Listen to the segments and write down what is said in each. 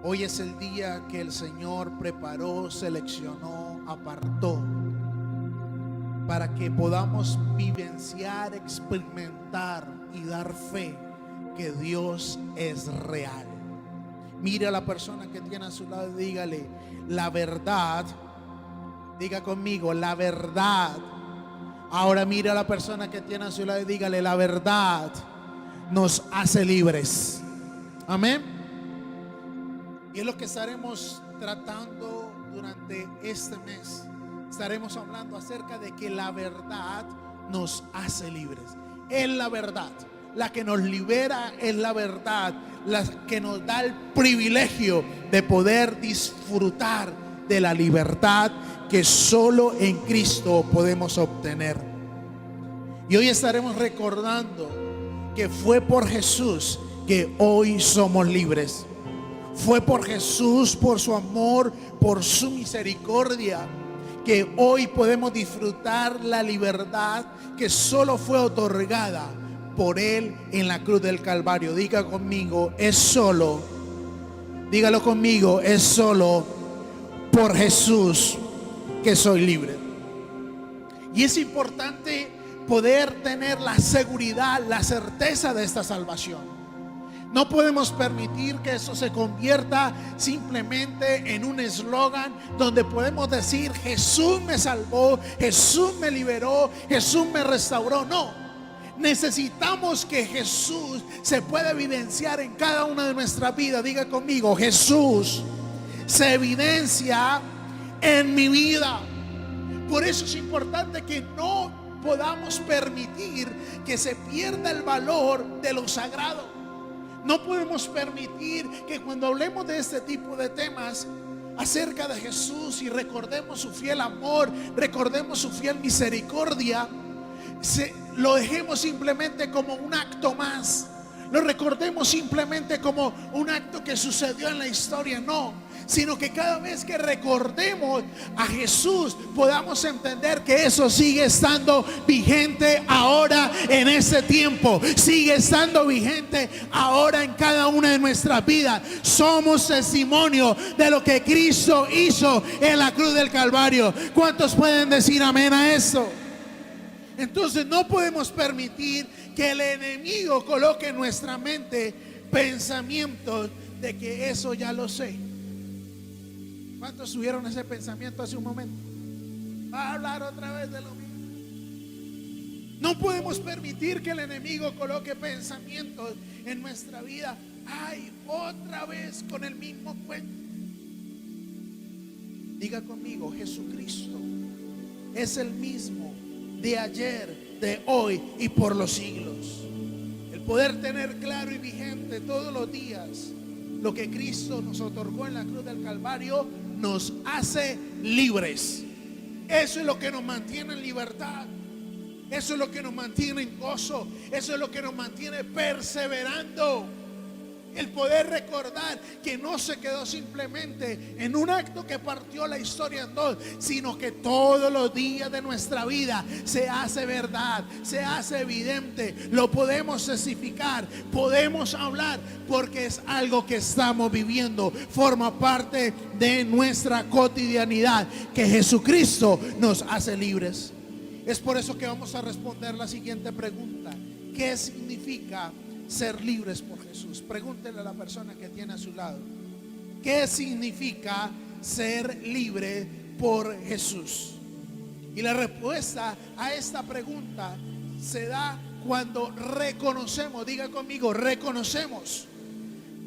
Hoy es el día que el Señor preparó, seleccionó, apartó para que podamos vivenciar, experimentar y dar fe que Dios es real. Mire a la persona que tiene a su lado y dígale: la verdad, diga conmigo, la verdad. Ahora mire a la persona que tiene a su lado y dígale: la verdad nos hace libres. Amén. Y es lo que estaremos tratando durante este mes. Estaremos hablando acerca de que la verdad nos hace libres. Es la verdad, la que nos libera, es la verdad, la que nos da el privilegio de poder disfrutar de la libertad que solo en Cristo podemos obtener. Y hoy estaremos recordando que fue por Jesús que hoy somos libres. Fue por Jesús, por su amor, por su misericordia, que hoy podemos disfrutar la libertad que solo fue otorgada por Él en la cruz del Calvario. Diga conmigo: es solo, dígalo conmigo, es solo por Jesús que soy libre. Y es importante poder tener la seguridad, la certeza de esta salvación. No podemos permitir que eso se convierta simplemente en un eslogan donde podemos decir: Jesús me salvó, Jesús me liberó, Jesús me restauró. No, necesitamos que Jesús se pueda evidenciar en cada una de nuestras vidas. Diga conmigo: Jesús se evidencia en mi vida. Por eso es importante que no podamos permitir que se pierda el valor de lo sagrado. No podemos permitir que cuando hablemos de este tipo de temas acerca de Jesús y recordemos su fiel amor, recordemos su fiel misericordia, lo dejemos simplemente como un acto más. Lo recordemos simplemente como un acto que sucedió en la historia. No, sino que cada vez que recordemos a Jesús podamos entender que eso sigue estando vigente ahora en este tiempo. Sigue estando vigente ahora en cada una de nuestras vidas. Somos testimonio de lo que Cristo hizo en la cruz del Calvario. ¿Cuántos pueden decir amén a esto? Entonces no podemos permitir que el enemigo coloque en nuestra mente pensamientos de que eso ya lo sé. ¿Cuántos tuvieron ese pensamiento hace un momento? Va a hablar otra vez de lo mismo. No podemos permitir que el enemigo coloque pensamientos en nuestra vida. Ay, otra vez con el mismo cuento. Diga conmigo: Jesucristo es el mismo de ayer, de hoy y por los siglos. El poder tener claro y vigente todos los días lo que Cristo nos otorgó en la cruz del Calvario nos hace libres. Eso es lo que nos mantiene en libertad. Eso es lo que nos mantiene en gozo. Eso es lo que nos mantiene perseverando. El poder recordar que no se quedó simplemente en un acto que partió la historia en dos, sino que todos los días de nuestra vida se hace verdad, se hace evidente, lo podemos testificar, podemos hablar, porque es algo que estamos viviendo, forma parte de nuestra cotidianidad, que Jesucristo nos hace libres. Es por eso que vamos a responder la siguiente pregunta: ¿qué significa ser libres por Jesús? Pregúntele a la persona que tiene a su lado: ¿qué significa ser libre por Jesús? Y la respuesta a esta pregunta se da cuando reconocemos, diga conmigo, reconocemos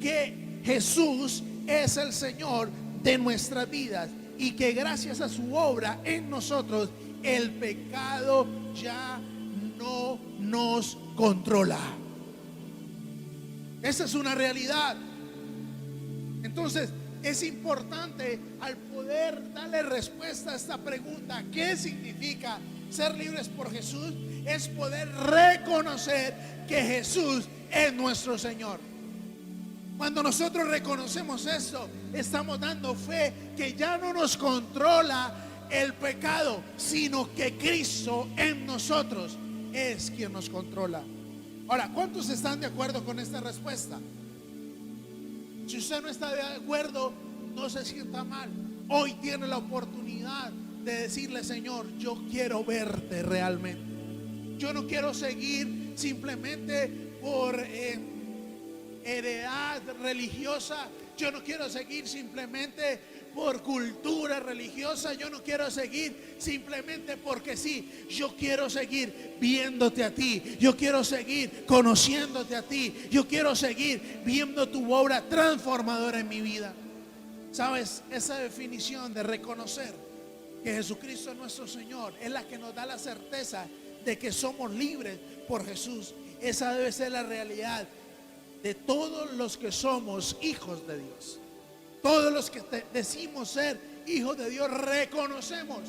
que Jesús es el Señor de nuestras vidas y que gracias a su obra en nosotros el pecado ya no nos controla. Esa es una realidad. Entonces es importante, al poder darle respuesta a esta pregunta, ¿qué significa ser libres por Jesús? Es poder reconocer que Jesús es nuestro Señor. Cuando nosotros reconocemos eso, estamos dando fe que ya no nos controla el pecado, sino que Cristo en nosotros es quien nos controla. Ahora, ¿cuántos están de acuerdo con esta respuesta? Si usted no está de acuerdo, no se sienta mal. Hoy tiene la oportunidad de decirle: Señor, yo quiero verte realmente. Yo no quiero seguir simplemente por heredad religiosa. Yo no quiero seguir simplemente por cultura religiosa. Yo no quiero seguir simplemente porque sí. Yo quiero seguir viéndote a ti. Yo quiero seguir conociéndote a ti. Yo quiero seguir viendo tu obra transformadora en mi vida. ¿Sabes? Esa definición de reconocer que Jesucristo es nuestro Señor es la que nos da la certeza de que somos libres por Jesús. Esa debe ser la realidad de todos los que somos hijos de Dios. Todos los que decimos ser hijos de Dios, reconocemos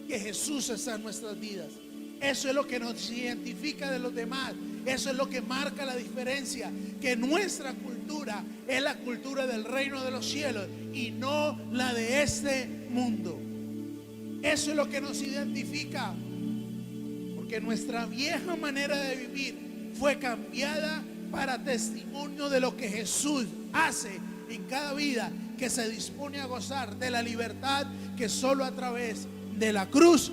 que Jesús está en nuestras vidas. Eso es lo que nos identifica de los demás. Eso es lo que marca la diferencia, que nuestra cultura es la cultura del reino de los cielos y no la de este mundo. Eso es lo que nos identifica, porque nuestra vieja manera de vivir fue cambiada para testimonio de lo que Jesús hace en cada vida que se dispone a gozar de la libertad que solo a través de la cruz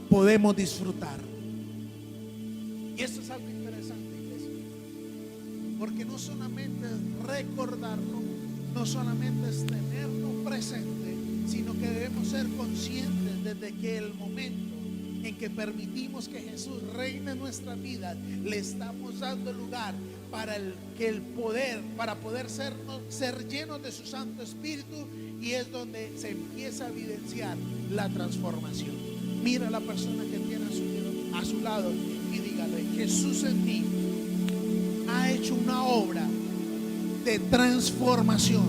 podemos disfrutar. Y esto es algo interesante, iglesia, porque no solamente es recordarlo, no solamente es tenerlo presente, sino que debemos ser conscientes desde que el momento en que permitimos que Jesús reine en nuestra vida, le estamos dando lugar para para poder ser llenos de su Santo Espíritu, y es donde se empieza a evidenciar la transformación. Mira a la persona que tiene a su lado y dígale: Jesús en ti ha hecho una obra de transformación.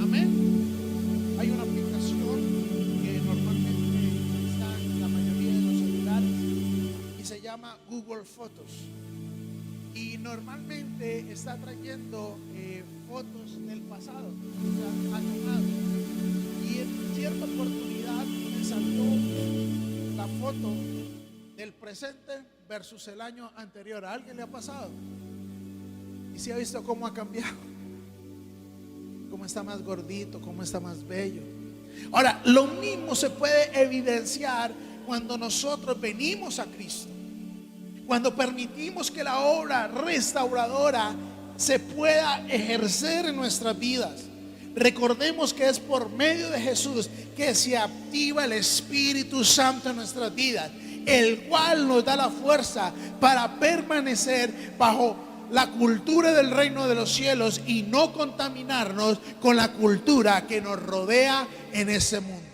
Amén. Hay una aplicación que normalmente está en la mayoría de los celulares y se llama Google Fotos. Y normalmente está trayendo fotos del pasado, y en cierta oportunidad me saltó la foto del presente versus el año anterior. ¿A alguien le ha pasado? Y se ha visto cómo ha cambiado, cómo está más gordito, cómo está más bello. Ahora, lo mismo se puede evidenciar cuando nosotros venimos a Cristo. Cuando permitimos que la obra restauradora se pueda ejercer en nuestras vidas. Recordemos que es por medio de Jesús que se activa el Espíritu Santo en nuestras vidas, el cual nos da la fuerza para permanecer bajo la cultura del reino de los cielos y no contaminarnos con la cultura que nos rodea en ese mundo.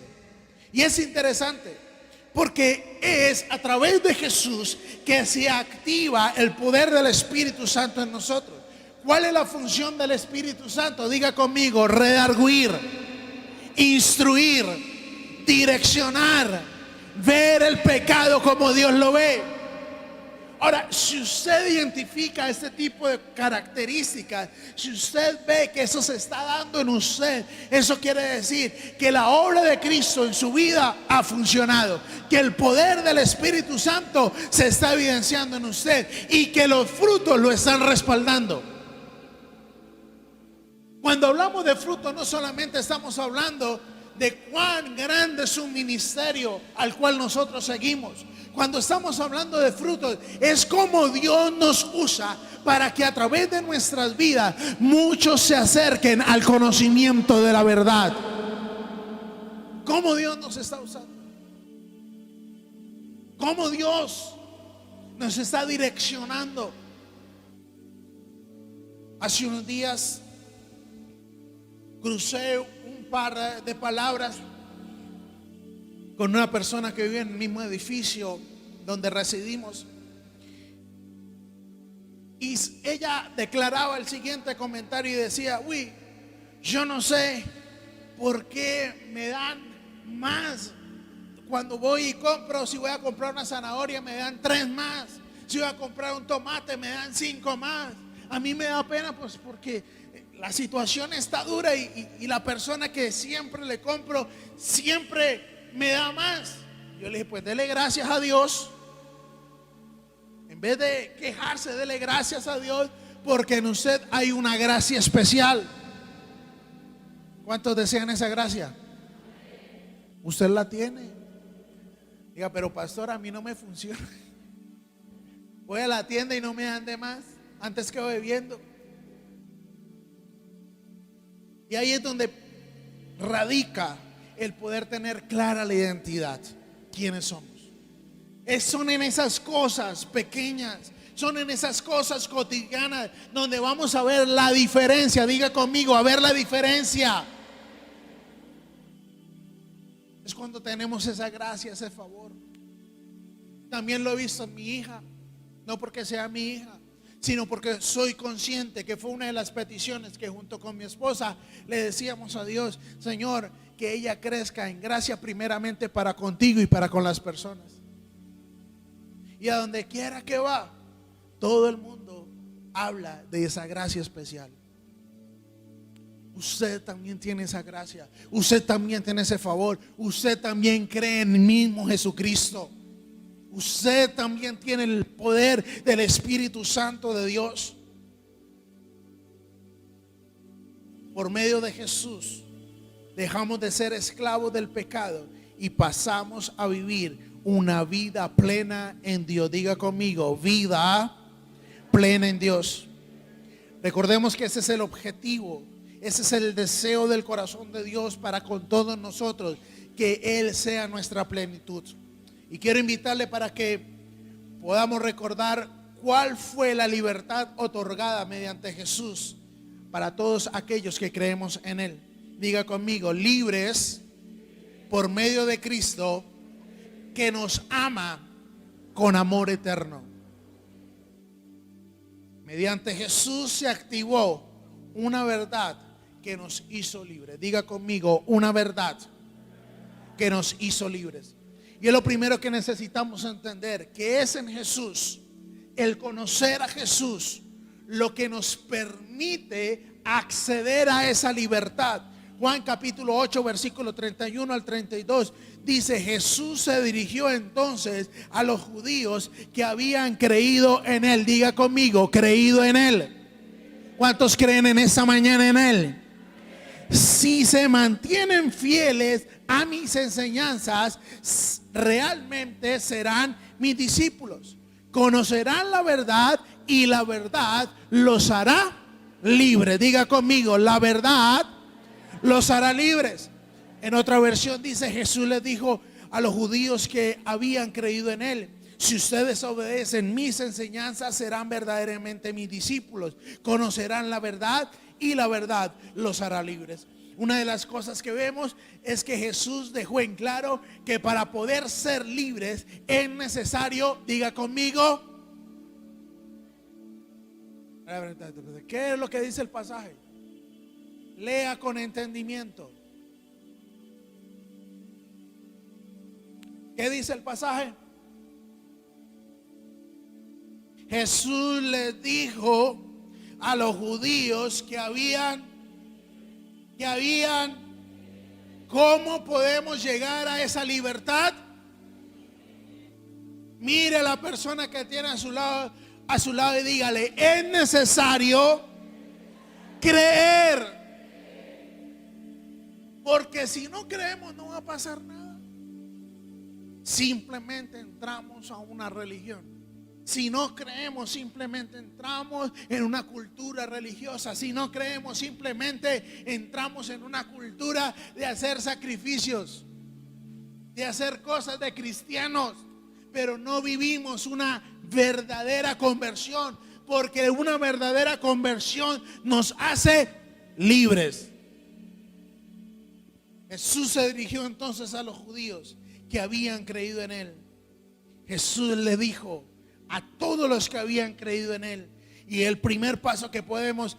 Y es interesante, porque es a través de Jesús que se activa el poder del Espíritu Santo en nosotros. ¿Cuál es la función del Espíritu Santo? Diga conmigo: redarguir, instruir, direccionar, ver el pecado como Dios lo ve. Ahora, si usted identifica este tipo de características, si usted ve que eso se está dando en usted, eso quiere decir que la obra de Cristo en su vida ha funcionado, que el poder del Espíritu Santo se está evidenciando en usted y que los frutos lo están respaldando. Cuando hablamos de frutos, no solamente estamos hablando de cuán grande es un ministerio al cual nosotros seguimos. Cuando estamos hablando de frutos, es como Dios nos usa para que a través de nuestras vidas muchos se acerquen al conocimiento de la verdad. ¿Cómo Dios nos está usando? ¿Cómo Dios nos está direccionando? Hace unos días crucé un par de palabras con una persona que vive en el mismo edificio donde residimos, y ella declaraba el siguiente comentario y decía: uy, yo no sé por qué me dan más cuando voy y compro. Si voy a comprar una zanahoria me dan 3 más, si voy a comprar un tomate me dan 5 más. A mí me da pena, pues, porque la situación está dura y la persona que siempre le compro siempre me da más. Yo le dije: pues dele gracias a Dios. En vez de quejarse, dele gracias a Dios, porque en usted hay una gracia especial. ¿Cuántos desean esa gracia? Usted la tiene. Diga, pero pastor, a mí no me funciona. Voy a la tienda y no me dan de más. Antes quedo bebiendo. Y ahí es donde radica el poder tener clara la identidad. ¿Quiénes somos? Son en esas cosas pequeñas, son en esas cosas cotidianas donde vamos a ver la diferencia. Diga conmigo, a ver la diferencia. Es cuando tenemos esa gracia, ese favor. También lo he visto en mi hija. No porque sea mi hija, sino porque soy consciente que fue una de las peticiones que junto con mi esposa le decíamos a Dios: Señor, que ella crezca en gracia primeramente para contigo y para con las personas. Y a donde quiera que va, todo el mundo habla de esa gracia especial. Usted también tiene esa gracia. Usted también tiene ese favor. Usted también cree en el mismo Jesucristo. Usted también tiene el poder del Espíritu Santo de Dios. Por medio de Jesús dejamos de ser esclavos del pecado y pasamos a vivir una vida plena en Dios. Diga conmigo, vida plena en Dios. Recordemos que ese es el objetivo, ese es el deseo del corazón de Dios para con todos nosotros, que Él sea nuestra plenitud. Y quiero invitarle para que podamos recordar cuál fue la libertad otorgada mediante Jesús para todos aquellos que creemos en Él. Diga conmigo, libres por medio de Cristo, que nos ama con amor eterno. Mediante Jesús se activó una verdad que nos hizo libres. Diga conmigo, una verdad que nos hizo libres. Y es lo primero que necesitamos entender, que es en Jesús, el conocer a Jesús, lo que nos permite acceder a esa libertad. Juan capítulo 8 versículo 31 al 32 dice: Jesús se dirigió entonces a los judíos que habían creído en Él. Diga conmigo, creído en Él. ¿Cuántos creen en esta mañana en Él? Si se mantienen fieles a mis enseñanzas, realmente serán mis discípulos. Conocerán la verdad y la verdad los hará libres. Diga conmigo, la verdad los hará libres. En otra versión dice: Jesús les dijo a los judíos que habían creído en Él: si ustedes obedecen mis enseñanzas, serán verdaderamente mis discípulos. Conocerán la verdad y la verdad los hará libres. Una de las cosas que vemos es que Jesús dejó en claro que para poder ser libres es necesario, diga conmigo, ¿qué es lo que dice el pasaje? Lea con entendimiento. ¿Qué dice el pasaje? Jesús les dijo a los judíos que habían, ¿cómo podemos llegar a esa libertad? Mire a la persona que tiene a su lado y dígale: es necesario creer. Porque si no creemos, no va a pasar nada. Simplemente entramos a una religión. Si no creemos, simplemente entramos en una cultura religiosa. Si no creemos, simplemente entramos en una cultura de hacer sacrificios, de hacer cosas de cristianos, pero no vivimos una verdadera conversión, porque una verdadera conversión nos hace libres. Jesús se dirigió entonces a los judíos que habían creído en Él. Jesús le dijo a todos los que habían creído en Él. Y el primer paso que podemos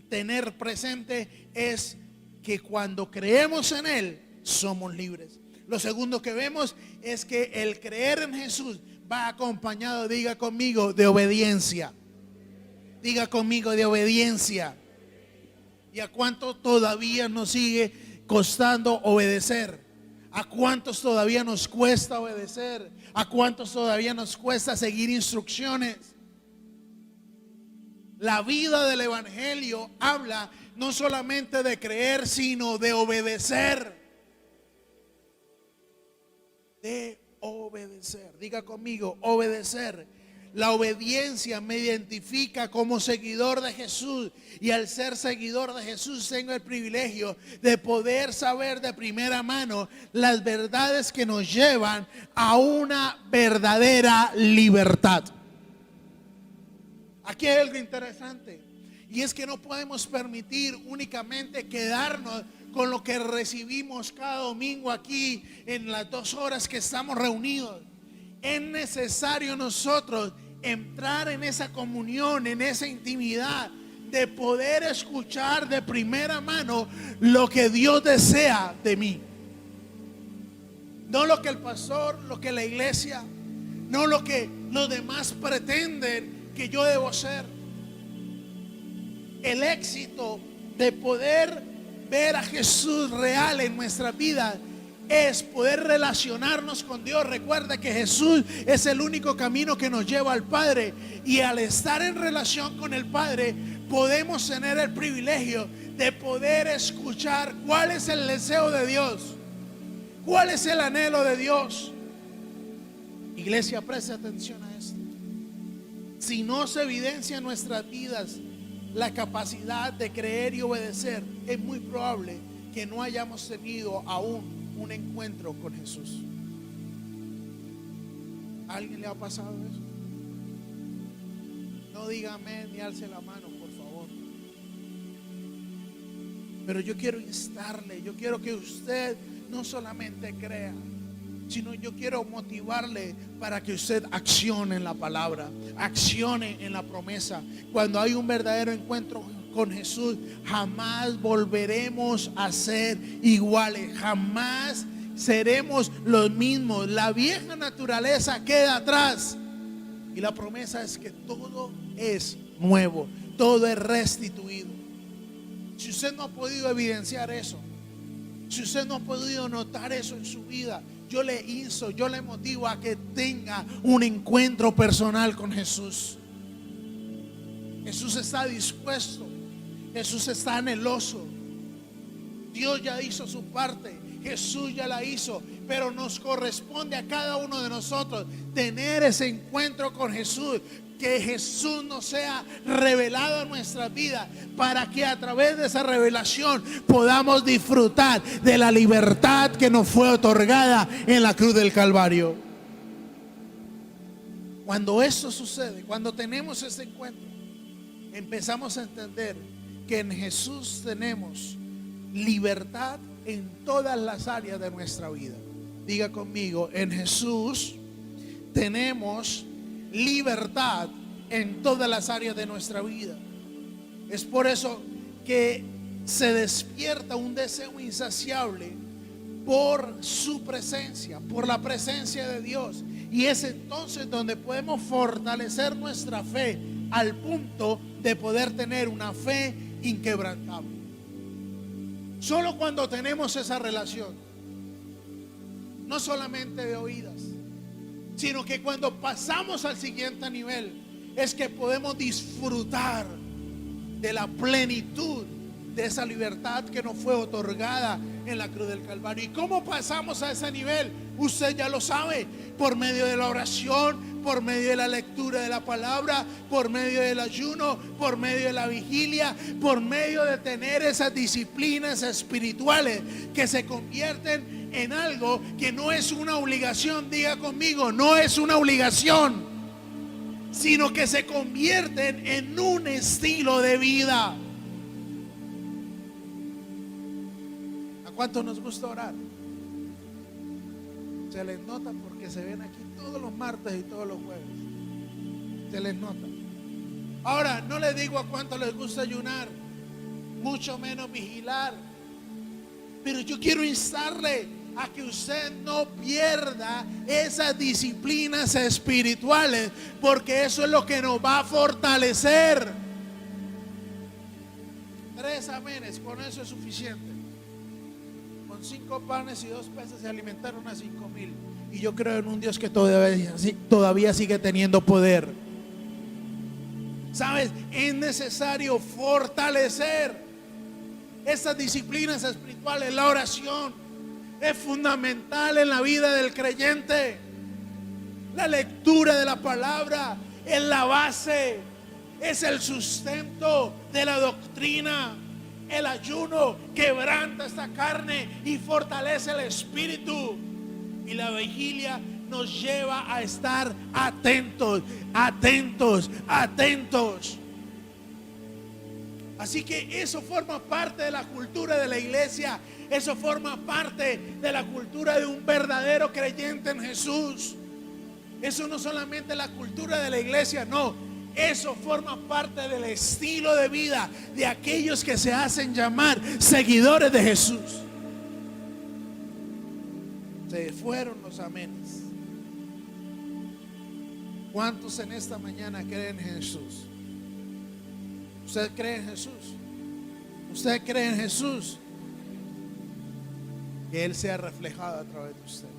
tener presente es que cuando creemos en Él, somos libres. Lo segundo que vemos es que el creer en Jesús va acompañado, diga conmigo, de obediencia. Diga conmigo, de obediencia. ¿Y a cuánto todavía nos sigue costando obedecer? ¿A cuántos todavía nos cuesta obedecer? ¿A cuántos todavía nos cuesta seguir instrucciones? La vida del evangelio habla no solamente de creer, sino de obedecer. De obedecer. Diga conmigo, obedecer. La obediencia me identifica como seguidor de Jesús, y al ser seguidor de Jesús tengo el privilegio de poder saber de primera mano las verdades que nos llevan a una verdadera libertad. Aquí hay algo interesante, y es que no podemos permitir únicamente quedarnos con lo que recibimos cada domingo aquí en las 2 horas que estamos reunidos. Es necesario nosotros entrar en esa comunión, en esa intimidad, de poder escuchar de primera mano lo que Dios desea de mí. No lo que el pastor, lo que la iglesia, no lo que los demás pretenden que yo debo ser. El éxito de poder ver a Jesús real en nuestra vida es poder relacionarnos con Dios. Recuerda que Jesús es el único camino que nos lleva al Padre, y al estar en relación con el Padre podemos tener el privilegio de poder escuchar cuál es el deseo de Dios, cuál es el anhelo de Dios. Iglesia, preste atención a esto. Si no se evidencia en nuestras vidas la capacidad de creer y obedecer, es muy probable que no hayamos tenido aún un encuentro con Jesús. ¿A alguien le ha pasado eso? No diga amén ni alce la mano, por favor. Pero yo quiero instarle, yo quiero que usted no solamente crea, sino yo quiero motivarle para que usted accione en la palabra, accione en la promesa. Cuando hay un verdadero encuentro con Jesús, jamás volveremos a ser iguales, jamás seremos los mismos. La vieja naturaleza queda atrás, y la promesa es que todo es nuevo, todo es restituido. Si usted no ha podido evidenciar eso, si usted no ha podido notar eso en su vida, yo le insto, yo le motivo a que tenga un encuentro personal con Jesús. Jesús está dispuesto, Jesús está anheloso. Dios ya hizo su parte, Jesús ya la hizo, pero nos corresponde a cada uno de nosotros tener ese encuentro con Jesús. Que Jesús nos sea revelado en nuestra vida, para que a través de esa revelación podamos disfrutar de la libertad que nos fue otorgada en la cruz del Calvario. Cuando esto sucede, cuando tenemos este encuentro, empezamos a entender que en Jesús tenemos libertad en todas las áreas de nuestra vida. Diga conmigo, en Jesús tenemos libertad en todas las áreas de nuestra vida. Es por eso que se despierta un deseo insaciable por su presencia, por la presencia de Dios. Y es entonces donde podemos fortalecer nuestra fe al punto de poder tener una fe inquebrantable. Solo cuando tenemos esa relación, no solamente de oídas, sino que cuando pasamos al siguiente nivel, es que podemos disfrutar de la plenitud de esa libertad que nos fue otorgada en la cruz del Calvario. ¿Y cómo pasamos a ese nivel? Usted ya lo sabe, por medio de la oración, por medio de la lectura de la palabra, por medio del ayuno, por medio de la vigilia, por medio de tener esas disciplinas espirituales que se convierten en algo que no es una obligación. Diga conmigo, no es una obligación, sino que se convierten en un estilo de vida. ¿A cuánto nos gusta orar? Se les nota porque se ven aquí todos los martes y todos los jueves. Se les nota. Ahora, no les digo a cuánto les gusta ayunar, mucho menos vigilar, pero yo quiero instarle a que usted no pierda esas disciplinas espirituales, porque eso es lo que nos va a fortalecer. 3 amenes, con eso es suficiente. Con 5 panes y 2 peces se alimentaron a 5,000. Y yo creo en un Dios que todavía sigue teniendo poder. ¿Sabes? Es necesario fortalecer estas disciplinas espirituales. La oración es fundamental en la vida del creyente. La lectura de la palabra es la base, es el sustento de la doctrina. El ayuno quebranta esta carne y fortalece el espíritu. Y la vigilia nos lleva a estar atentos, atentos, atentos. Así que eso forma parte de la cultura de la iglesia. Eso forma parte de la cultura de un verdadero creyente en Jesús. Eso no solamente es la cultura de la iglesia, no. Eso forma parte del estilo de vida de aquellos que se hacen llamar seguidores de Jesús. Se fueron los amenes. ¿Cuántos en esta mañana creen en Jesús? ¿Usted cree en Jesús? ¿Usted cree en Jesús? Que Él sea reflejado a través de usted,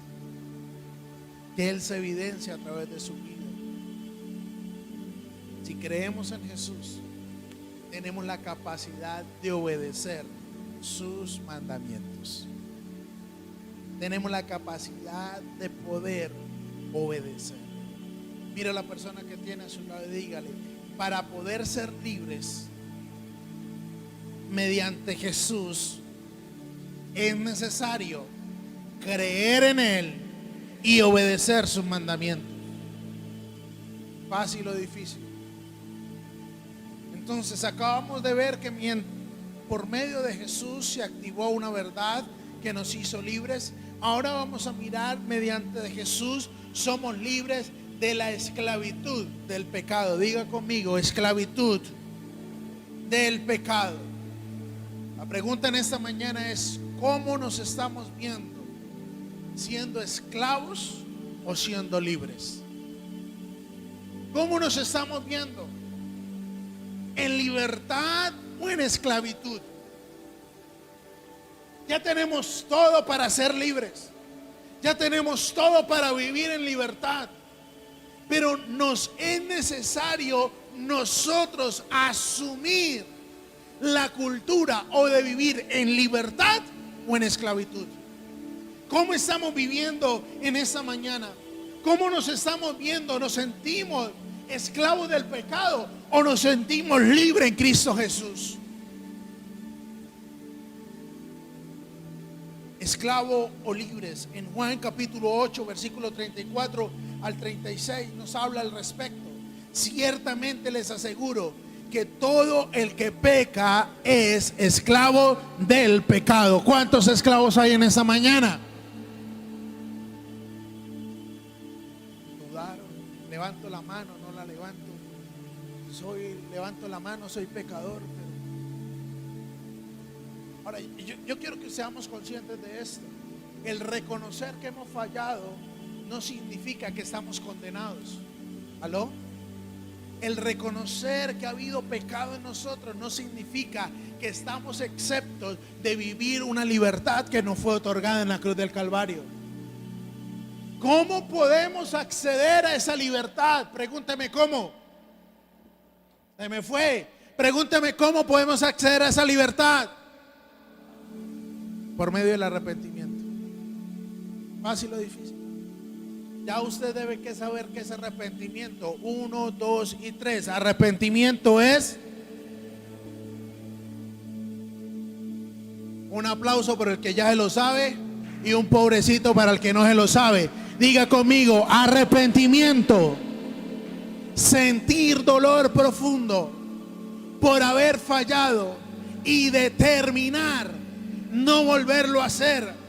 que Él se evidencia a través de su vida. Si creemos en Jesús, tenemos la capacidad de obedecer sus mandamientos. Tenemos la capacidad de poder obedecer. Mira a la persona que tiene a su lado y dígale: para poder ser libres mediante Jesús, es necesario creer en Él y obedecer sus mandamientos. ¿Fácil o difícil? Entonces acabamos de ver que por medio de Jesús se activó una verdad que nos hizo libres. Ahora vamos a mirar, mediante de Jesús somos libres de la esclavitud del pecado. Diga conmigo: esclavitud del pecado. La pregunta en esta mañana es: ¿cómo nos estamos viendo? ¿Siendo esclavos o siendo libres? ¿Cómo nos estamos viendo? ¿En libertad o en esclavitud? Ya tenemos todo para ser libres. Ya tenemos todo para vivir en libertad. Pero nos es necesario nosotros asumir la cultura o de vivir en libertad o en esclavitud. ¿Cómo estamos viviendo en esta mañana? ¿Cómo nos estamos viendo? ¿Nos sentimos esclavos del pecado o nos sentimos libres en Cristo Jesús? Esclavo o libres. En Juan capítulo 8 versículo 34 al 36 nos habla al respecto. Ciertamente les aseguro que todo el que peca es esclavo del pecado. ¿Cuántos esclavos hay en esta mañana? Dudaron. Levanto la mano, no la levanto. Levanto la mano, soy pecador. Ahora, yo quiero que seamos conscientes de esto. El reconocer que hemos fallado no significa que estamos condenados. ¿Aló? El reconocer que ha habido pecado en nosotros no significa que estamos exentos de vivir una libertad que nos fue otorgada en la cruz del Calvario. ¿Cómo podemos acceder a esa libertad? Pregúnteme cómo. Se me fue. Pregúnteme cómo podemos acceder a esa libertad. Por medio del arrepentimiento. ¿Fácil o difícil? Ya usted debe que saber qué es arrepentimiento. 1, 2 y 3. Arrepentimiento es... Un aplauso por el que ya se lo sabe y un pobrecito para el que no se lo sabe. Diga conmigo: arrepentimiento. Sentir dolor profundo por haber fallado y determinar no volverlo a hacer.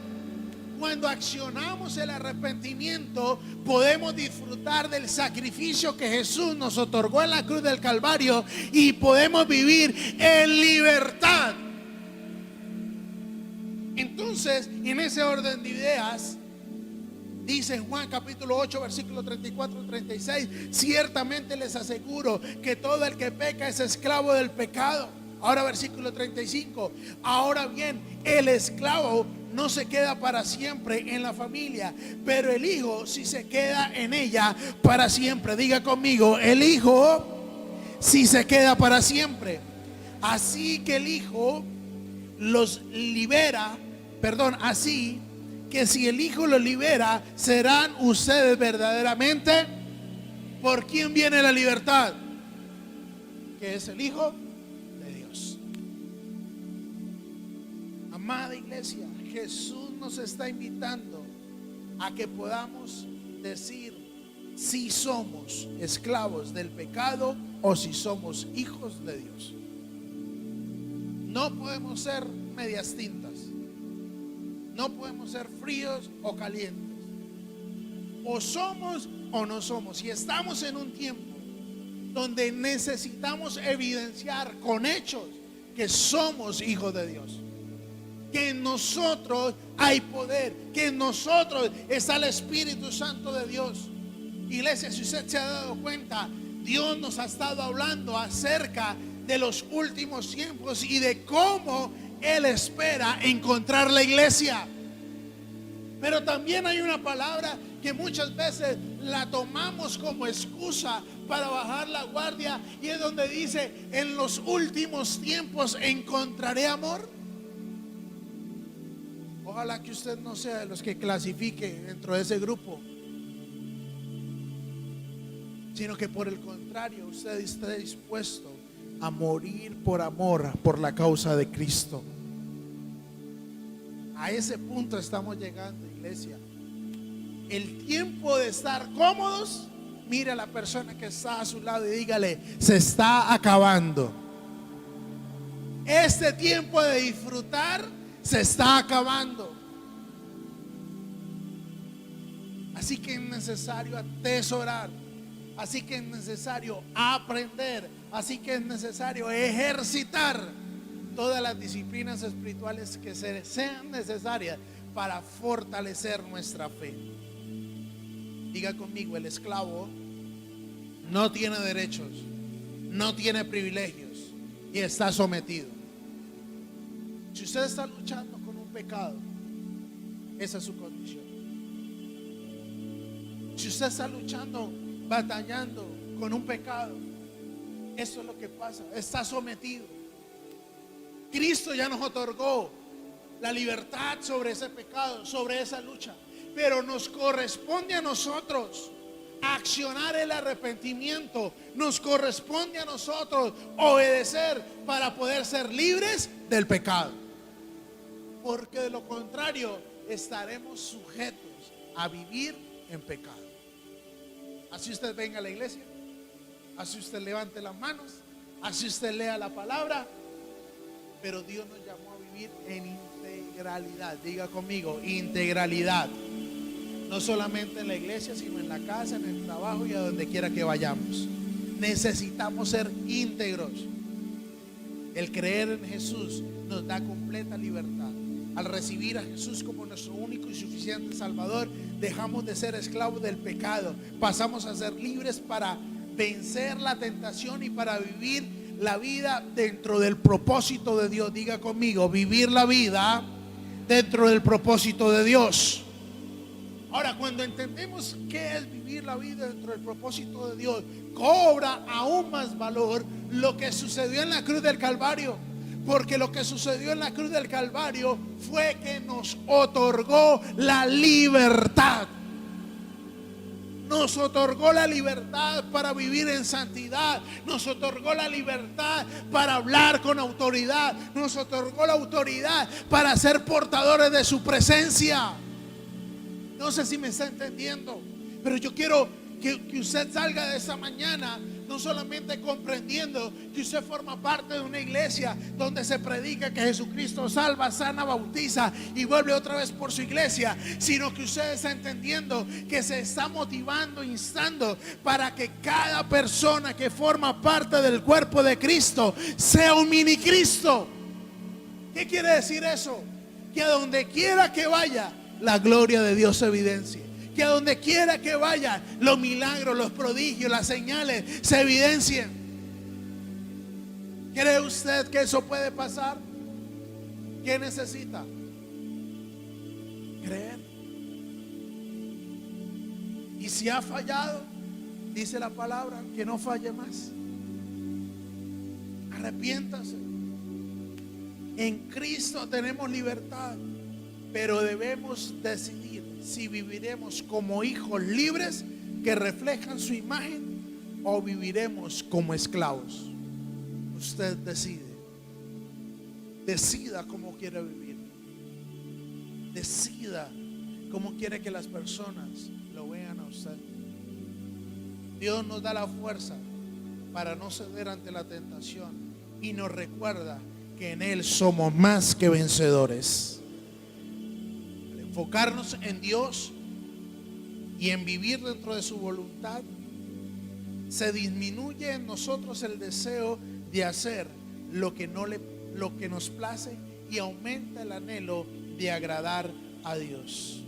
Cuando accionamos el arrepentimiento, podemos disfrutar del sacrificio que Jesús nos otorgó en la cruz del Calvario y podemos vivir en libertad. Entonces, en ese orden de ideas, dice en Juan capítulo 8 versículo 34 y 36: ciertamente les aseguro que todo el que peca es esclavo del pecado. Ahora versículo 35: ahora bien, el esclavo no se queda para siempre en la familia, pero el hijo sí se queda en ella para siempre. Diga conmigo: el hijo si se queda para siempre. Así que el Hijo los libera, perdón, así que si el Hijo los libera, serán ustedes verdaderamente. ¿Por quién viene la libertad? Que es el Hijo de Dios. Amada iglesia, Jesús nos está invitando a que podamos decir si somos esclavos del pecado o si somos hijos de Dios. No podemos ser medias tintas. No podemos ser fríos o calientes. O somos o no somos. Y estamos en un tiempo donde necesitamos evidenciar con hechos que somos hijos de Dios, que en nosotros hay poder, que en nosotros está el Espíritu Santo de Dios. Iglesia, si usted se ha dado cuenta, Dios nos ha estado hablando acerca de los últimos tiempos y de cómo Él espera encontrar la iglesia. Pero también hay una palabra que muchas veces la tomamos como excusa para bajar la guardia, y es donde dice: en los últimos tiempos encontraré amor. Ojalá que usted no sea de los que clasifique dentro de ese grupo, sino que por el contrario usted esté dispuesto a morir por amor, por la causa de Cristo. A ese punto estamos llegando, iglesia. El tiempo de estar cómodos, mire a la persona que está a su lado y dígale: se está acabando. Este tiempo de disfrutar se está acabando. Así que es necesario atesorar, así que es necesario aprender, así que es necesario ejercitar todas las disciplinas espirituales que sean necesarias para fortalecer nuestra fe. Diga conmigo: el esclavo no tiene derechos, no tiene privilegios y está sometido. Si usted está luchando con un pecado, esa es su condición. Si usted está luchando, batallando con un pecado, eso es lo que pasa, está sometido. Cristo ya nos otorgó la libertad sobre ese pecado, sobre esa lucha, pero nos corresponde a nosotros accionar el arrepentimiento. Nos corresponde a nosotros obedecer para poder ser libres del pecado, porque de lo contrario estaremos sujetos a vivir en pecado. Así usted venga a la iglesia, así usted levante las manos, así usted lea la palabra, pero Dios nos llamó a vivir en integralidad. Diga conmigo: integralidad. No solamente en la iglesia, sino en la casa, en el trabajo y a donde quiera que vayamos. Necesitamos ser íntegros. El creer en Jesús nos da completa libertad. Al recibir a Jesús como nuestro único y suficiente Salvador, dejamos de ser esclavos del pecado, pasamos a ser libres para vencer la tentación y para vivir la vida dentro del propósito de Dios. Diga conmigo: vivir la vida dentro del propósito de Dios. Ahora, cuando entendemos qué es vivir la vida dentro del propósito de Dios, cobra aún más valor lo que sucedió en la cruz del Calvario. Porque lo que sucedió en la cruz del Calvario fue que nos otorgó la libertad. Nos otorgó la libertad para vivir en santidad. Nos otorgó la libertad para hablar con autoridad. Nos otorgó la autoridad para ser portadores de su presencia. No sé si me está entendiendo, pero yo quiero que usted salga de esa mañana no solamente comprendiendo que usted forma parte de una iglesia donde se predica que Jesucristo salva, sana, bautiza y vuelve otra vez por su iglesia, sino que usted está entendiendo que se está motivando, instando para que cada persona que forma parte del cuerpo de Cristo sea un mini Cristo. ¿Qué quiere decir eso? Que a donde quiera que vaya, la gloria de Dios se evidencie. Que a donde quiera que vaya, los milagros, los prodigios, las señales se evidencien. ¿Cree usted que eso puede pasar? ¿Qué necesita? Creer. Y si ha fallado, dice la palabra, que no falle más. Arrepiéntase. En Cristo tenemos libertad, pero debemos decidir si viviremos como hijos libres que reflejan su imagen o viviremos como esclavos. Usted decide. Decida cómo quiere vivir. Decida cómo quiere que las personas lo vean a usted. Dios nos da la fuerza para no ceder ante la tentación y nos recuerda que en Él somos más que vencedores. Al enfocarnos en Dios y en vivir dentro de su voluntad, se disminuye en nosotros el deseo de hacer lo que nos place y aumenta el anhelo de agradar a Dios.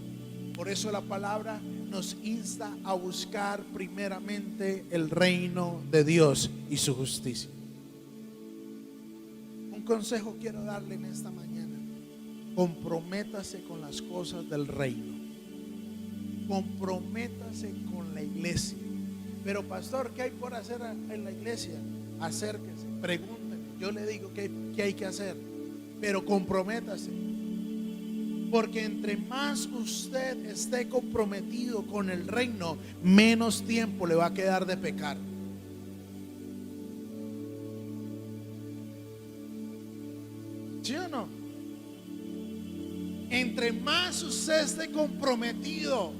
Por eso la palabra nos insta a buscar primeramente el reino de Dios y su justicia. Un consejo quiero darle en esta mañana: comprométase con las cosas del reino. Comprométase con la iglesia. Pero pastor, ¿qué hay por hacer en la iglesia? Acérquese, pregúnteme, yo le digo qué hay que hacer. Pero comprométase, porque entre más usted esté comprometido con el reino, menos tiempo le va a quedar de pecar. ¿Sí o no? Entre más usted esté comprometido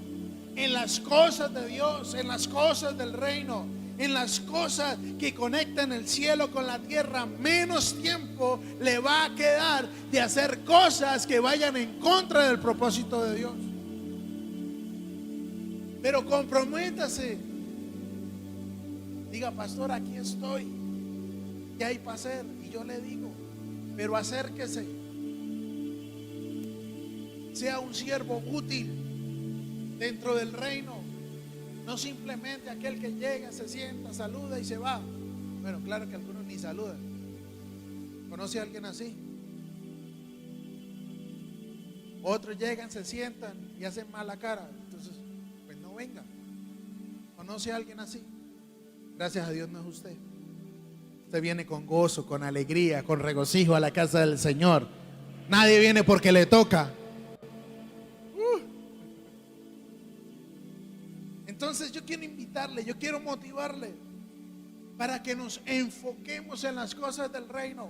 en las cosas de Dios, en las cosas del reino, en las cosas que conectan el cielo con la tierra, menos tiempo le va a quedar de hacer cosas que vayan en contra del propósito de Dios. Pero comprométase. Diga: pastor, aquí estoy, ¿qué hay para hacer? Y yo le digo: pero acérquese, sea un siervo útil dentro del reino. No simplemente aquel que llega, se sienta, saluda y se va. Bueno, claro que algunos ni saludan. ¿Conoce a alguien así? Otros llegan, se sientan y hacen mala cara. Entonces, pues no venga. ¿Conoce a alguien así? Gracias a Dios no es usted. Usted viene con gozo, con alegría, con regocijo a la casa del Señor. Nadie viene porque le toca. Entonces yo quiero invitarle, yo quiero motivarle para que nos enfoquemos en las cosas del reino,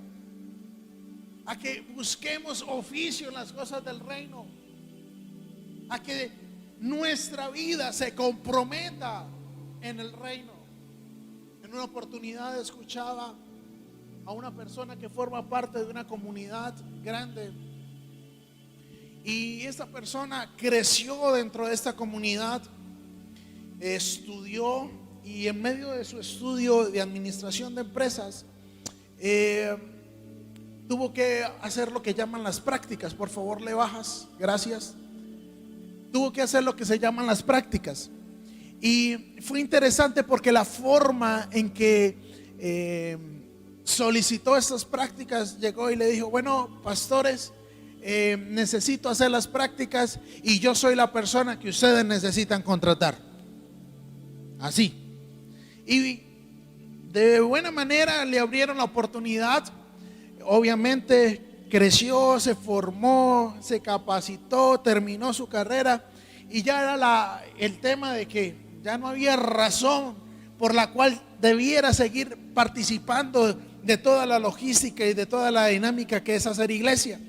a que busquemos oficio en las cosas del reino, a que nuestra vida se comprometa en el reino. En una oportunidad escuchaba a una persona que forma parte de una comunidad grande, y esta persona creció dentro de esta comunidad. Estudió, y en medio de su estudio de administración de empresas tuvo que hacer lo que llaman las prácticas. Por favor, le bajas, gracias. Tuvo que hacer lo que se llaman las prácticas, y fue interesante porque la forma en que solicitó estas prácticas, llegó y le dijo: bueno, pastores, necesito hacer las prácticas y yo soy la persona que ustedes necesitan contratar. Así. Y de buena manera le abrieron la oportunidad. Obviamente creció, se formó, se capacitó, terminó su carrera, y ya era el tema de que ya no había razón por la cual debiera seguir participando de toda la logística y de toda la dinámica que es hacer iglesia.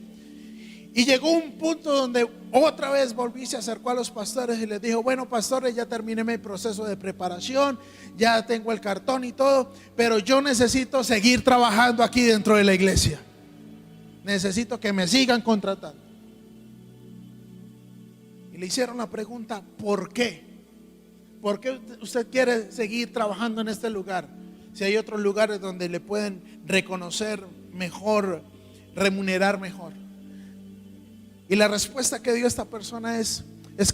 Y llegó un punto donde otra vez volví, se acercó a los pastores y les dijo: bueno, pastores, ya terminé mi proceso de preparación, ya tengo el cartón y todo, pero yo necesito seguir trabajando aquí dentro de la iglesia. Necesito que me sigan contratando. Y le hicieron la pregunta: ¿por qué? ¿Por qué usted quiere seguir trabajando en este lugar si hay otros lugares donde le pueden reconocer mejor, remunerar mejor? Y la respuesta que dio esta persona es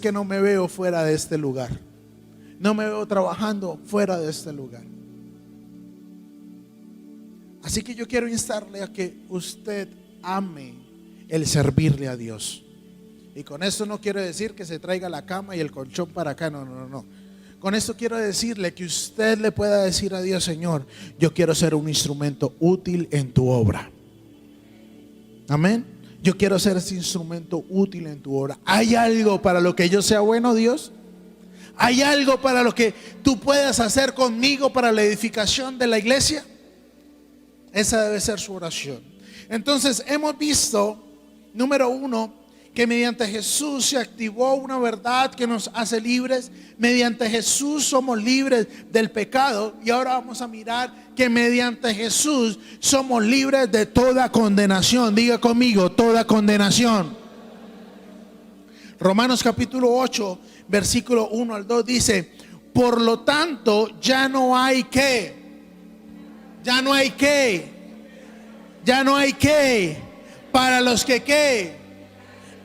que no me veo fuera de este lugar. No me veo trabajando fuera de este lugar. Así que yo quiero instarle a que usted ame el servirle a Dios. Y con esto no quiero decir que se traiga la cama y el colchón para acá, no. Con esto quiero decirle que usted le pueda decir a Dios: Señor, yo quiero ser un instrumento útil en tu obra. Amén. Yo quiero ser ese instrumento útil en tu obra. ¿Hay algo para lo que yo sea bueno, Dios? ¿Hay algo para lo que tú puedas hacer conmigo para la edificación de la iglesia? Esa debe ser su oración. Entonces hemos visto, número uno, que mediante Jesús se activó una verdad que nos hace libres. Mediante Jesús somos libres del pecado. Y ahora vamos a mirar que mediante Jesús somos libres de toda condenación. Diga conmigo: toda condenación. Romanos capítulo 8, versículo 1 al 2 dice: por lo tanto, ya no hay para los que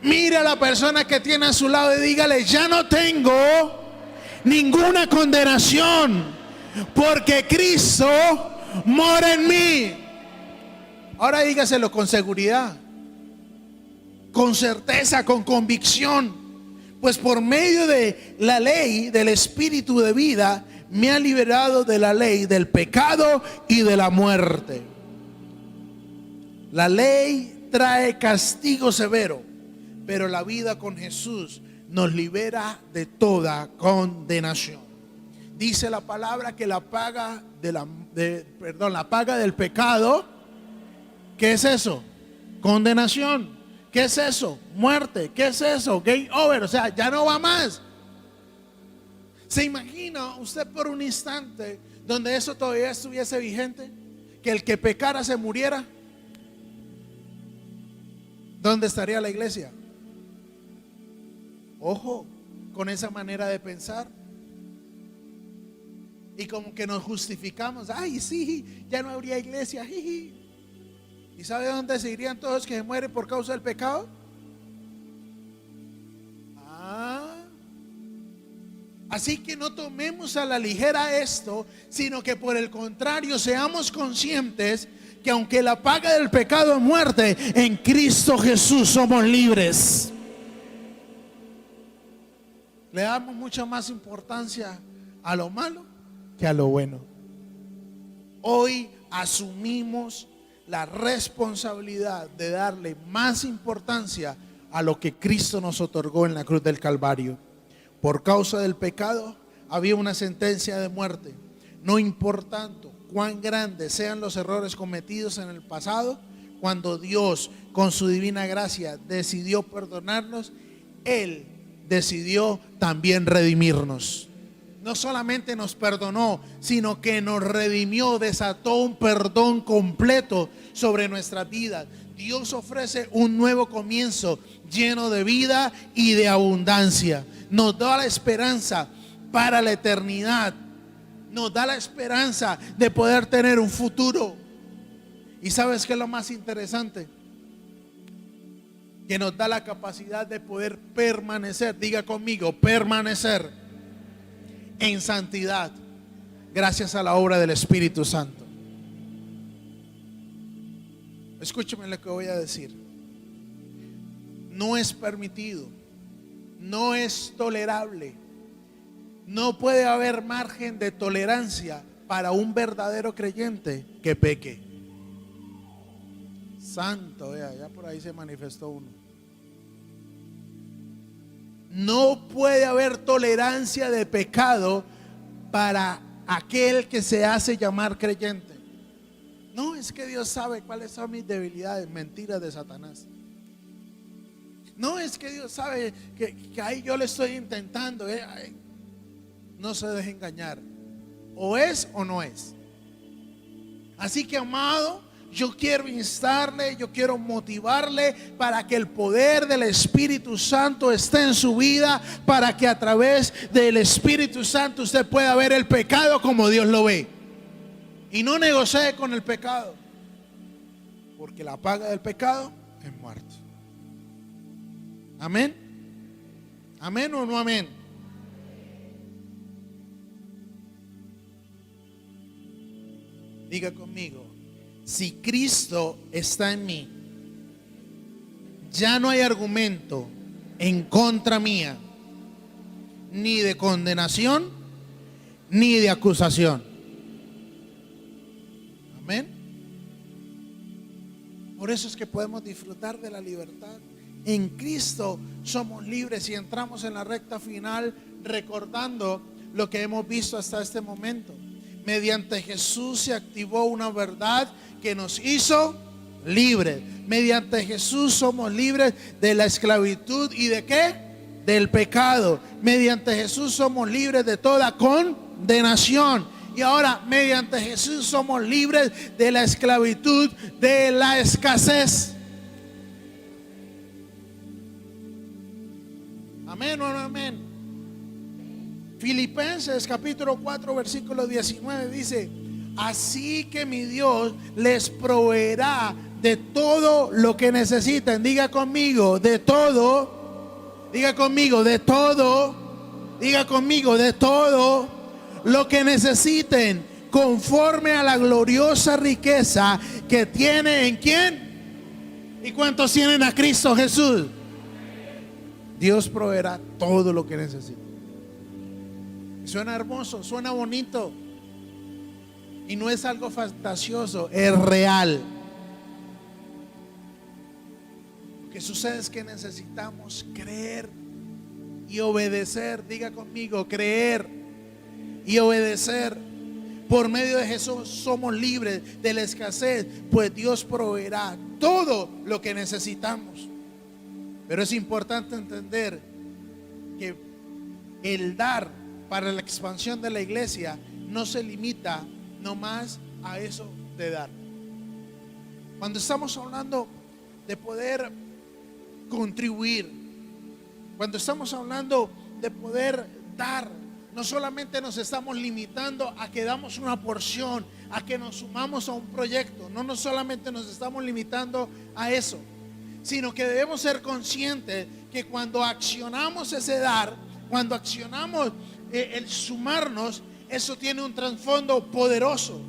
mire a la persona que tiene a su lado y dígale: ya no tengo ninguna condenación, porque Cristo mora en mí. Ahora dígaselo con seguridad, con certeza, con convicción. Pues por medio de la ley del Espíritu de vida, me ha liberado de la ley del pecado y de la muerte. La ley trae castigo severo, pero la vida con Jesús nos libera de toda condenación. Dice la palabra que la paga la paga del pecado, ¿qué es eso? Condenación. ¿Qué es eso? Muerte. ¿Qué es eso? Game over. O sea, ya no va más. ¿Se imagina usted por un instante donde eso todavía estuviese vigente? Que el que pecara se muriera. ¿Dónde estaría la iglesia? Ojo con esa manera de pensar. Y como que nos justificamos: ay, sí, ya no habría iglesia. Jiji. ¿Y sabe dónde se irían todos que se mueren por causa del pecado? Así que no tomemos a la ligera esto, sino que por el contrario seamos conscientes que aunque la paga del pecado es muerte, en Cristo Jesús somos libres. Le damos mucha más importancia a lo malo que a lo bueno. Hoy asumimos la responsabilidad de darle más importancia a lo que Cristo nos otorgó en la cruz del Calvario. Por causa del pecado había una sentencia de muerte. No importando cuán grandes sean los errores cometidos en el pasado, cuando Dios con su divina gracia decidió perdonarnos, Él decidió también redimirnos. No solamente nos perdonó, sino que nos redimió, desató un perdón completo sobre nuestras vidas. Dios ofrece un nuevo comienzo lleno de vida y de abundancia. Nos da la esperanza para la eternidad. Nos da la esperanza de poder tener un futuro. ¿Y sabes qué es lo más interesante? Que nos da la capacidad de poder permanecer. Diga conmigo: permanecer en santidad, gracias a la obra del Espíritu Santo. Escúcheme lo que voy a decir. No es permitido, no es tolerable, no puede haber margen de tolerancia para un verdadero creyente que peque. Santo, vea, ya por ahí se manifestó uno. No puede haber tolerancia de pecado para aquel que se hace llamar creyente. No, es que Dios sabe cuáles son mis debilidades. Mentiras de Satanás. No, es que Dios sabe que ahí yo le estoy intentando. No se deje engañar. O es o no es. Así que, amado, yo quiero instarle, yo quiero motivarle para que el poder del Espíritu Santo esté en su vida, para que a través del Espíritu Santo usted pueda ver el pecado como Dios lo ve. Y no negocie con el pecado, porque la paga del pecado es muerte. Amén. Amén o no amén. Diga conmigo: si Cristo está en mí, ya no hay argumento en contra mía, ni de condenación, ni de acusación. Amén. Por eso es que podemos disfrutar de la libertad. En Cristo somos libres y entramos en la recta final recordando lo que hemos visto hasta este momento. Mediante Jesús se activó una verdad que nos hizo libres. Mediante Jesús somos libres de la esclavitud y ¿de qué? Del pecado. Mediante Jesús somos libres de toda condenación. Y ahora, mediante Jesús somos libres de la esclavitud, de la escasez. Amén o no amén. Filipenses capítulo 4 versículo 19 dice: así que mi Dios les proveerá de todo lo que necesiten. Diga conmigo, de todo. Diga conmigo, de todo. Diga conmigo, de todo lo que necesiten, conforme a la gloriosa riqueza que tiene en ¿quién? ¿Y cuántos tienen a Cristo Jesús? Dios proveerá todo lo que necesiten. Suena hermoso, suena bonito. Y no es algo fantasioso, es real. Lo que sucede es que necesitamos creer y obedecer. Diga conmigo, creer y obedecer. Por medio de Jesús somos libres de la escasez, pues Dios proveerá todo lo que necesitamos. Pero es importante entender que el dar para la expansión de la iglesia no se limita nomás a eso de dar. Cuando estamos hablando de poder contribuir, cuando estamos hablando de poder dar, no solamente nos estamos limitando a que damos una porción, a que nos sumamos a un proyecto. No solamente nos estamos limitando a eso, sino que debemos ser conscientes que cuando accionamos ese dar, cuando accionamos el sumarnos, eso tiene un trasfondo poderoso.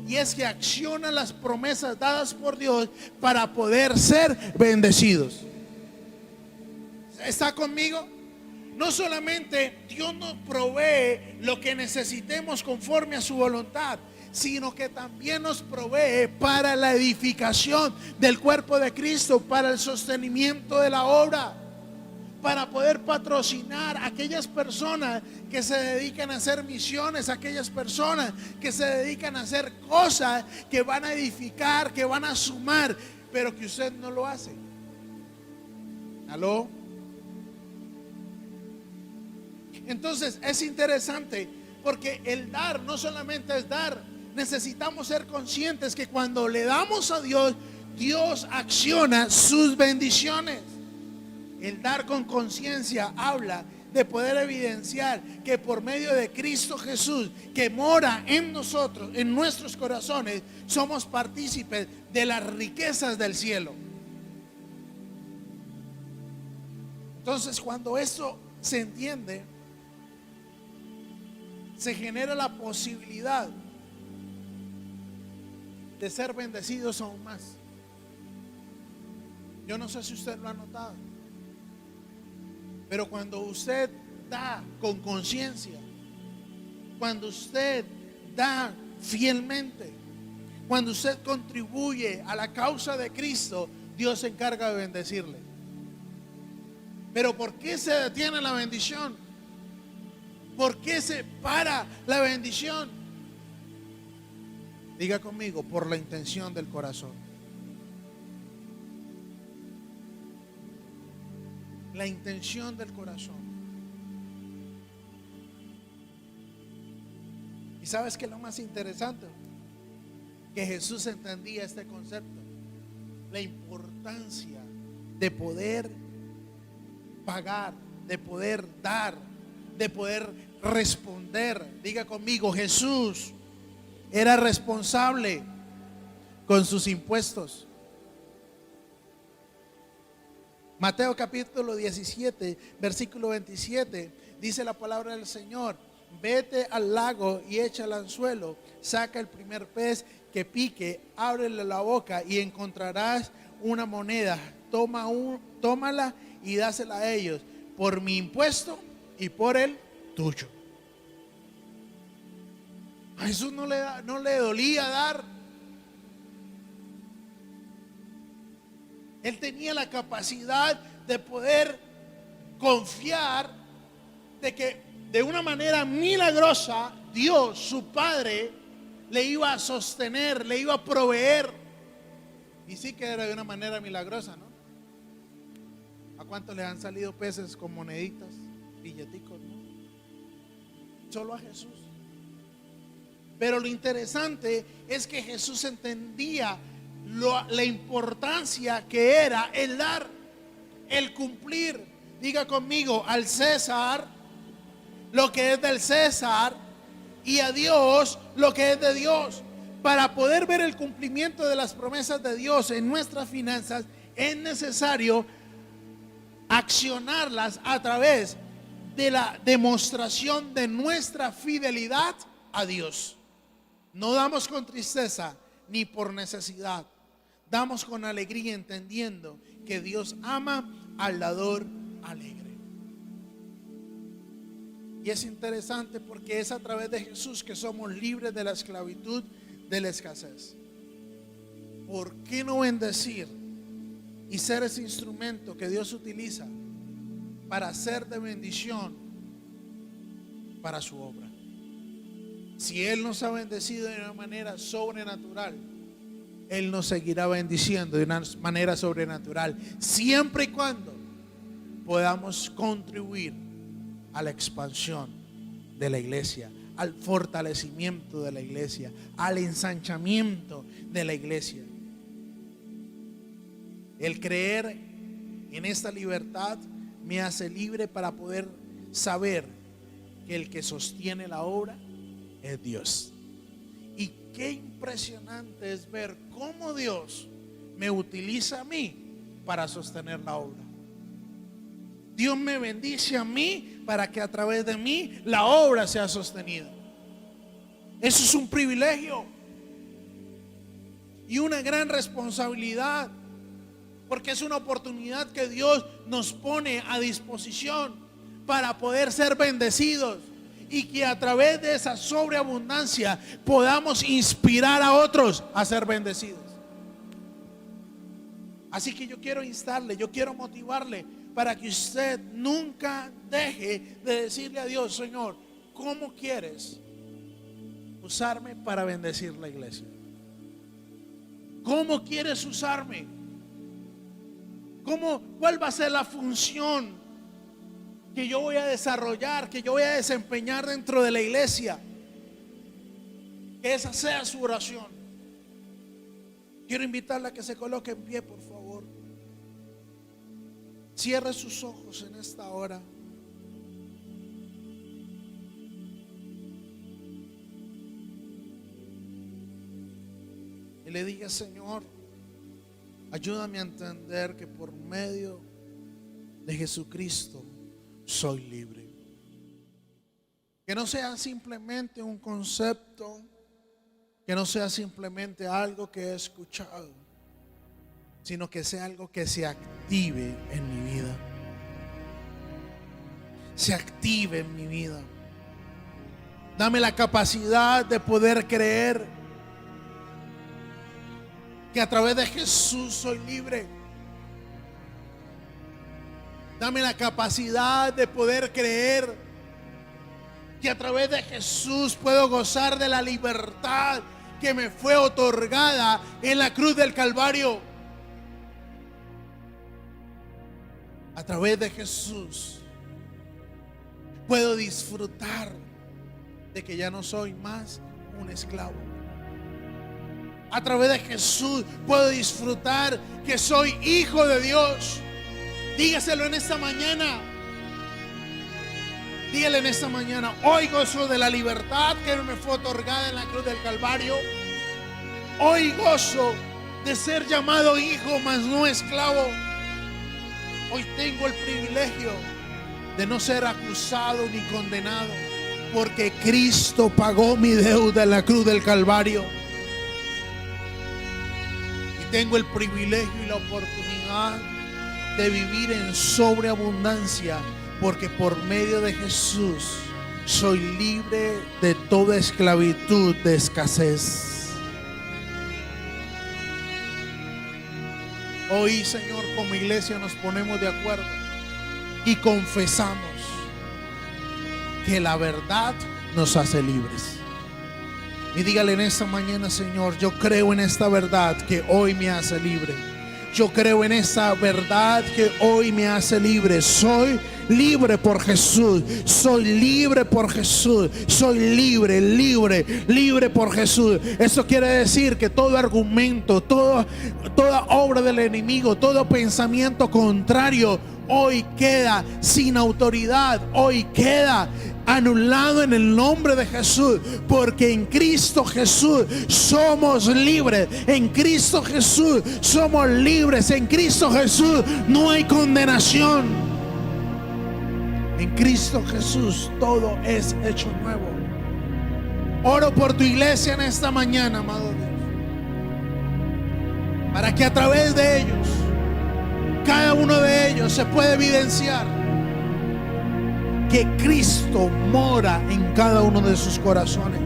Y es que acciona las promesas dadas por Dios para poder ser bendecidos. ¿Está conmigo? No solamente Dios nos provee lo que necesitemos conforme a su voluntad, sino que también nos provee para la edificación del cuerpo de Cristo, para el sostenimiento de la obra, para poder patrocinar a aquellas personas que se dedican a hacer misiones, a aquellas personas que se dedican a hacer cosas que van a edificar, que van a sumar, pero que usted no lo hace. ¿Aló? Entonces es interesante porque el dar no solamente es dar. Necesitamos ser conscientes que cuando le damos a Dios, Dios acciona sus bendiciones. El dar con conciencia habla de poder evidenciar que por medio de Cristo Jesús, que mora en nosotros, en nuestros corazones, somos partícipes de las riquezas del cielo. Entonces, cuando esto se entiende, se genera la posibilidad de ser bendecidos aún más. Yo no sé si usted lo ha notado, pero cuando usted da con conciencia, cuando usted da fielmente, cuando usted contribuye a la causa de Cristo, Dios se encarga de bendecirle. Pero ¿por qué se detiene la bendición? ¿Por qué se para la bendición? Diga conmigo, por la intención del corazón. La intención del corazón. ¿Y sabes qué es lo más interesante? Que Jesús entendía este concepto. La importancia de poder pagar, de poder dar, de poder responder. Diga conmigo, Jesús era responsable con sus impuestos. Mateo capítulo 17, versículo 27, dice la palabra del Señor: vete al lago y echa el anzuelo, saca el primer pez que pique, ábrele la boca y encontrarás una moneda. Tómala y dásela a ellos, por mi impuesto y por el tuyo. A Jesús no le dolía dar. Él tenía la capacidad de poder confiar de que de una manera milagrosa Dios, su Padre, le iba a sostener, le iba a proveer. Y sí que era de una manera milagrosa, ¿no? ¿A cuántos les han salido peces con moneditas, billeticos, no? Solo a Jesús. Pero lo interesante es que Jesús entendía la importancia que era el dar, el cumplir. Diga conmigo: al César lo que es del César, y a Dios lo que es de Dios. Para poder ver el cumplimiento de las promesas de Dios en nuestras finanzas, es necesario accionarlas a través de la demostración de nuestra fidelidad a Dios. No damos con tristeza ni por necesidad. Damos con alegría, entendiendo que Dios ama al dador alegre. Y es interesante porque es a través de Jesús que somos libres de la esclavitud de la escasez. ¿Por qué no bendecir y ser ese instrumento que Dios utiliza para ser de bendición para su obra? Si Él nos ha bendecido de una manera sobrenatural, Él nos seguirá bendiciendo de una manera sobrenatural, siempre y cuando podamos contribuir a la expansión de la iglesia, al fortalecimiento de la iglesia, al ensanchamiento de la iglesia. El creer en esta libertad me hace libre para poder saber que el que sostiene la obra es Dios. Y qué impresionante es ver cómo Dios me utiliza a mí para sostener la obra. Dios me bendice a mí para que a través de mí la obra sea sostenida. Eso es un privilegio y una gran responsabilidad, porque es una oportunidad que Dios nos pone a disposición para poder ser bendecidos, y que a través de esa sobreabundancia podamos inspirar a otros a ser bendecidos. Así que yo quiero instarle, yo quiero motivarle para que usted nunca deje de decirle a Dios: Señor, ¿cómo quieres usarme para bendecir la iglesia? ¿Cómo quieres usarme? ¿Cuál va a ser la función que yo voy a desarrollar, que yo voy a desempeñar dentro de la iglesia? Que esa sea su oración. Quiero invitarla a que se coloque en pie, por favor. Cierre sus ojos en esta hora. Y le diga: Señor, ayúdame a entender que por medio de Jesucristo soy libre. Que no sea simplemente un concepto, que no sea simplemente algo que he escuchado, sino que sea algo que se active en mi vida. Se active en mi vida. Dame la capacidad de poder creer que a través de Jesús soy libre. Dame la capacidad de poder creer que a través de Jesús puedo gozar de la libertad que me fue otorgada en la cruz del Calvario. A través de Jesús puedo disfrutar de que ya no soy más un esclavo. A través de Jesús puedo disfrutar que soy hijo de Dios. Dígaselo en esta mañana. Dígale en esta mañana: hoy gozo de la libertad que me fue otorgada en la cruz del Calvario. Hoy gozo de ser llamado hijo, mas no esclavo. Hoy tengo el privilegio de no ser acusado ni condenado, porque Cristo pagó mi deuda en la cruz del Calvario. Y tengo el privilegio y la oportunidad de vivir en sobreabundancia, porque por medio de Jesús Soy libre de toda esclavitud de escasez. Hoy, Señor, como iglesia nos ponemos de acuerdo y confesamos que la verdad nos hace libres. Y dígale en esta mañana: Señor, yo creo en esta verdad que hoy me hace libre. Yo creo en esta verdad que hoy me hace libre. Soy libre por Jesús. Soy libre por Jesús. Soy libre, libre, libre por Jesús. Eso quiere decir que todo argumento, toda obra del enemigo, todo pensamiento contrario hoy queda sin autoridad. Hoy queda anulado en el nombre de Jesús, porque en Cristo Jesús somos libres. En Cristo Jesús somos libres. En Cristo Jesús no hay condenación. En Cristo Jesús todo es hecho nuevo. Oro por tu iglesia en esta mañana, amado Dios, para que a través de ellos, cada uno de ellos, se pueda evidenciar que Cristo mora en cada uno de sus corazones.